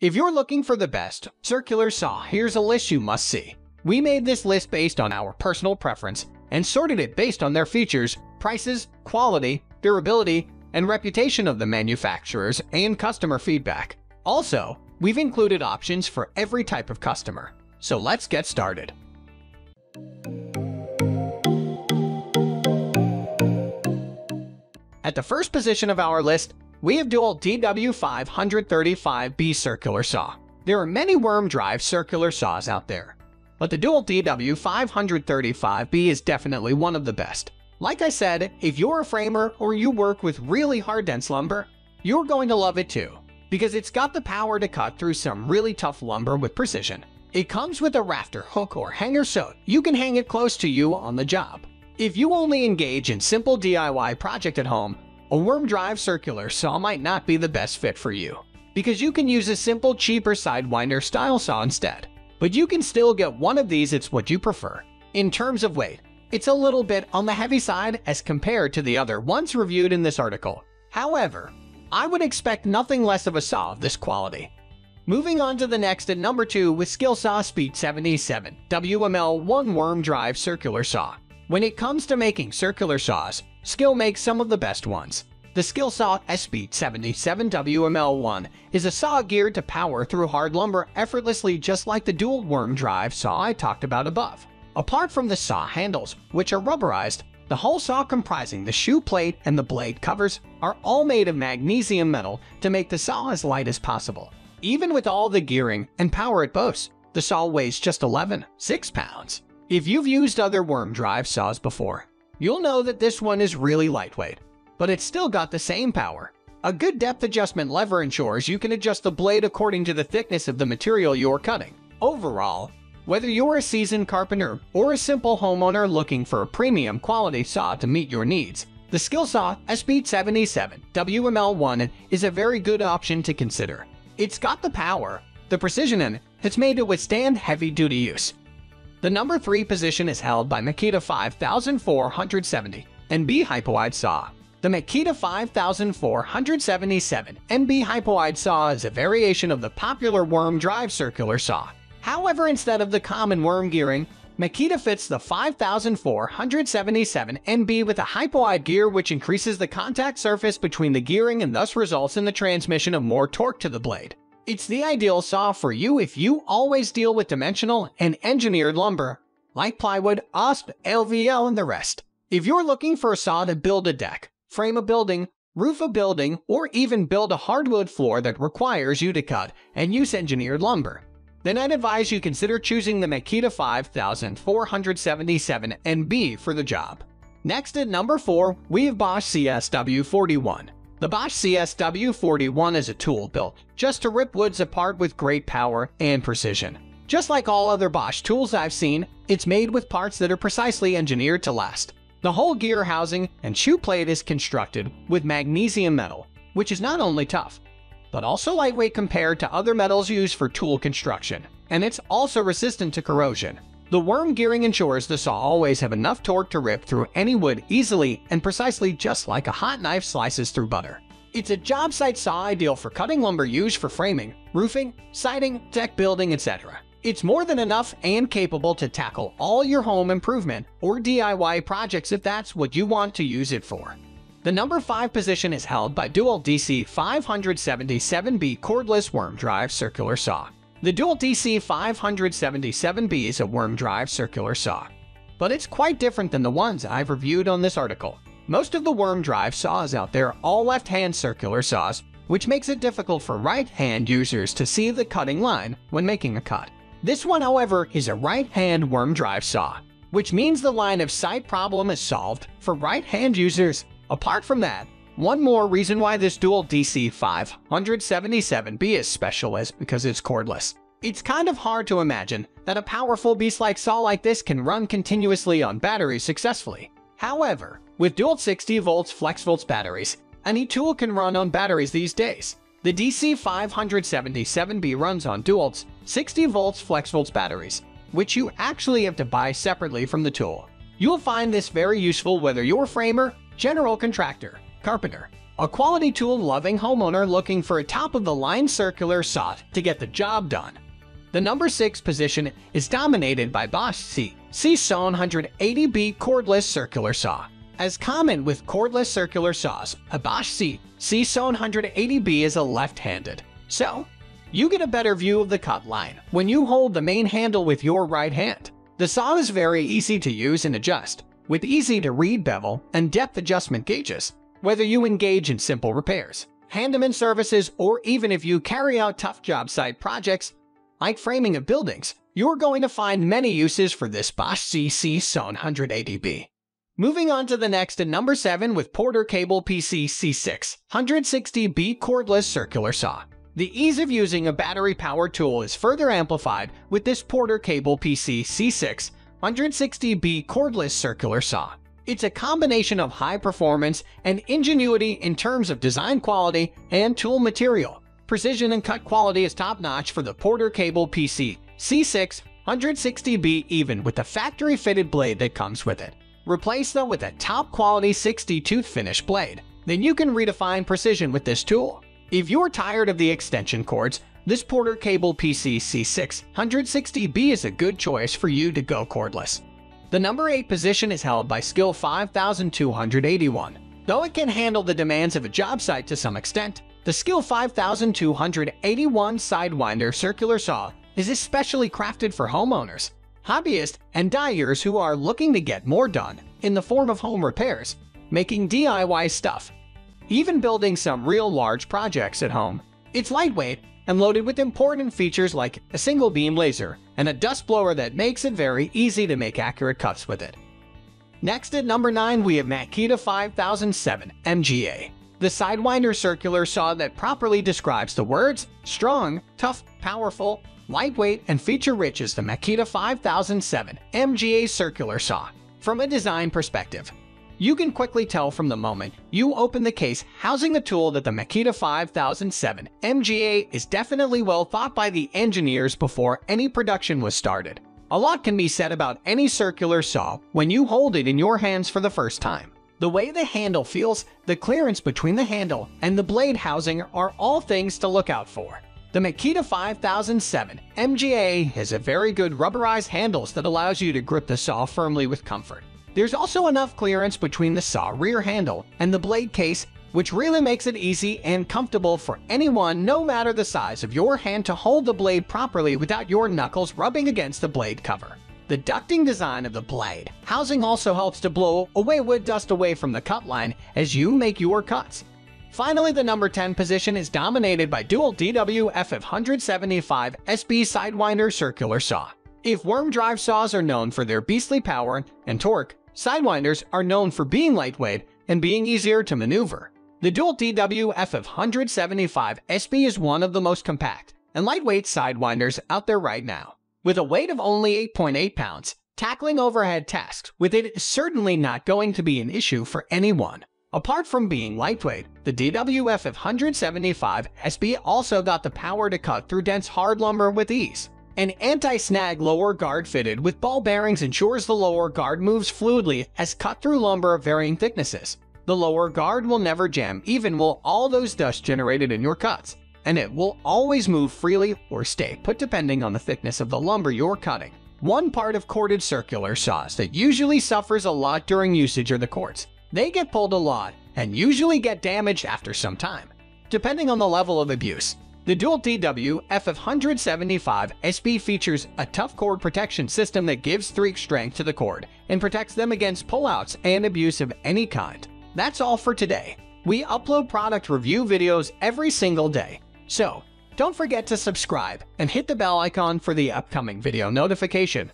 If you're looking for the best circular saw, here's a list you must see. We made this list based on our personal preference and sorted it based on their features, prices, quality, durability, and reputation of the manufacturers and customer feedback. Also, we've included options for every type of customer. So let's get started. At the first position of our list, we have DEWALT DC577B circular saw. There are many worm drive circular saws out there, but the DEWALT DW575B is definitely one of the best. Like I said, if you're a framer or you work with really hard dense lumber, you're going to love it too, because it's got the power to cut through some really tough lumber with precision. It comes with a rafter, hook, or hanger so you can hang it close to you on the job. If you only engage in simple DIY project at home, a worm drive circular saw might not be the best fit for you, because you can use a simple, cheaper Sidewinder style saw instead. But you can still get one of these, it's what you prefer. In terms of weight, it's a little bit on the heavy side as compared to the other ones reviewed in this article. However, I would expect nothing less of a saw of this quality. Moving on to the next at number 2 with SKIL Speed 77 WML1 worm drive circular saw. When it comes to making circular saws, SKIL makes some of the best ones. The SKIL Speed 77 WML1 is a saw geared to power through hard lumber effortlessly, just like the dual worm drive saw I talked about above. Apart from the saw handles, which are rubberized, the whole saw comprising the shoe plate and the blade covers are all made of magnesium metal to make the saw as light as possible. Even with all the gearing and power it boasts, the saw weighs just 11.6 pounds. If you've used other worm drive saws before, you'll know that this one is really lightweight, but it's still got the same power. A good depth adjustment lever ensures you can adjust the blade according to the thickness of the material you're cutting. Overall, whether you're a seasoned carpenter or a simple homeowner looking for a premium quality saw to meet your needs, the SKIL Speed 77 WML1 is a very good option to consider. It's got the power, the precision, and it's made to withstand heavy-duty use. The number 3 position is held by Makita 5470B hypowide saw. The Makita 5477B hypowide saw is a variation of the popular worm drive circular saw. However, instead of the common worm gearing, Makita fits the 5477B with a hypowide gear, which increases the contact surface between the gearing and thus results in the transmission of more torque to the blade. It's the ideal saw for you if you always deal with dimensional and engineered lumber, like plywood, OSB, LVL, and the rest. If you're looking for a saw to build a deck, frame a building, roof a building, or even build a hardwood floor that requires you to cut and use engineered lumber, then I'd advise you consider choosing the Makita 5477B for the job. Next at number 4, we have Bosch CSW41. The Bosch CSW41 is a tool built just to rip woods apart with great power and precision. Just like all other Bosch tools I've seen, it's made with parts that are precisely engineered to last. The whole gear housing and shoe plate is constructed with magnesium metal, which is not only tough, but also lightweight compared to other metals used for tool construction, and it's also resistant to corrosion. The worm gearing ensures the saw always have enough torque to rip through any wood easily and precisely, just like a hot knife slices through butter. It's a job site saw ideal for cutting lumber used for framing, roofing, siding, deck building, etc. It's more than enough and capable to tackle all your home improvement or DIY projects if that's what you want to use it for. The number 5 position is held by DEWALT DC577B cordless worm drive circular saw. The DEWALT DC577B is a worm drive circular saw, but it's quite different than the ones I've reviewed on this article. Most of the worm drive saws out there are all left-hand circular saws, which makes it difficult for right-hand users to see the cutting line when making a cut. This one, however, is a right-hand worm drive saw, which means the line of sight problem is solved for right-hand users. Apart from that, one more reason why this DEWALT DC577B is special is because it's cordless. It's kind of hard to imagine that a powerful beast-like saw like this can run continuously on batteries successfully. However, with DEWALT 60V FlexVolts batteries, any tool can run on batteries these days. The DC577B runs on DEWALT's 60V FlexVolts batteries, which you actually have to buy separately from the tool. You'll find this very useful whether you're a framer, general contractor, carpenter, a quality tool-loving homeowner looking for a top-of-the-line circular saw to get the job done. The number 6 position is dominated by Bosch CSON180B cordless circular saw. As common with cordless circular saws, a Bosch CSON180B is a left-handed, so you get a better view of the cut line when you hold the main handle with your right hand. The saw is very easy to use and adjust, with easy-to-read bevel and depth adjustment gauges. Whether you engage in simple repairs, handyman services, or even if you carry out tough job site projects like framing of buildings, you're going to find many uses for this Bosch CSON180B. Moving on to the next at number 7 with PORTERCABLE PC660B cordless circular saw. The ease of using a battery-powered tool is further amplified with this PORTERCABLE PC660B cordless circular saw. It's a combination of high performance and ingenuity in terms of design quality and tool material. Precision and cut quality is top-notch for the PORTERCABLE PC660B, even with the factory-fitted blade that comes with it. Replace them with a top-quality 60-tooth finish blade. Then you can redefine precision with this tool. If you're tired of the extension cords, this PORTERCABLE PC660B is a good choice for you to go cordless. The number 8 position is held by SKIL 5281. Though it can handle the demands of a job site to some extent, the SKIL 5281 Sidewinder circular saw is especially crafted for homeowners, hobbyists, and dyers who are looking to get more done in the form of home repairs, making DIY stuff, even building some real large projects at home. It's lightweight and loaded with important features like a single beam laser and a dust blower that makes it very easy to make accurate cuts with it. Next at number 9 we have Makita 5007 MGA, the Sidewinder circular saw that properly describes the words strong, tough, powerful, lightweight, and feature-rich is the Makita 5007 MGA circular saw. From a design perspective, you can quickly tell from the moment you open the case housing the tool that the Makita 5007 MGA is definitely well thought by the engineers before any production was started. A lot can be said about any circular saw when you hold it in your hands for the first time. The way the handle feels, the clearance between the handle and the blade housing are all things to look out for. The Makita 5007 MGA has a very good rubberized handles that allows you to grip the saw firmly with comfort. There's also enough clearance between the saw rear handle and the blade case, which really makes it easy and comfortable for anyone, no matter the size of your hand, to hold the blade properly without your knuckles rubbing against the blade cover. The ducting design of the blade housing also helps to blow away wood dust away from the cut line as you make your cuts. Finally, the number 10 position is dominated by DEWALT DWF575SB Sidewinder circular saw. If worm drive saws are known for their beastly power and torque, Sidewinders are known for being lightweight and being easier to maneuver. The DEWALT DWF575SB is one of the most compact and lightweight sidewinders out there right now. With a weight of only 8.8 pounds, tackling overhead tasks with it is certainly not going to be an issue for anyone. Apart from being lightweight, the DWF575SB also got the power to cut through dense hard lumber with ease. An anti-snag lower guard fitted with ball bearings ensures the lower guard moves fluidly as cut through lumber of varying thicknesses. The lower guard will never jam even with all those dust generated in your cuts, and it will always move freely or stay put depending on the thickness of the lumber you're cutting. One part of corded circular saws that usually suffers a lot during usage are the cords. They get pulled a lot and usually get damaged after some time, depending on the level of abuse. The DEWALT DWF575SB features a tough cord protection system that gives strength to the cord and protects them against pullouts and abuse of any kind. That's all for today. We upload product review videos every single day, so don't forget to subscribe and hit the bell icon for the upcoming video notification.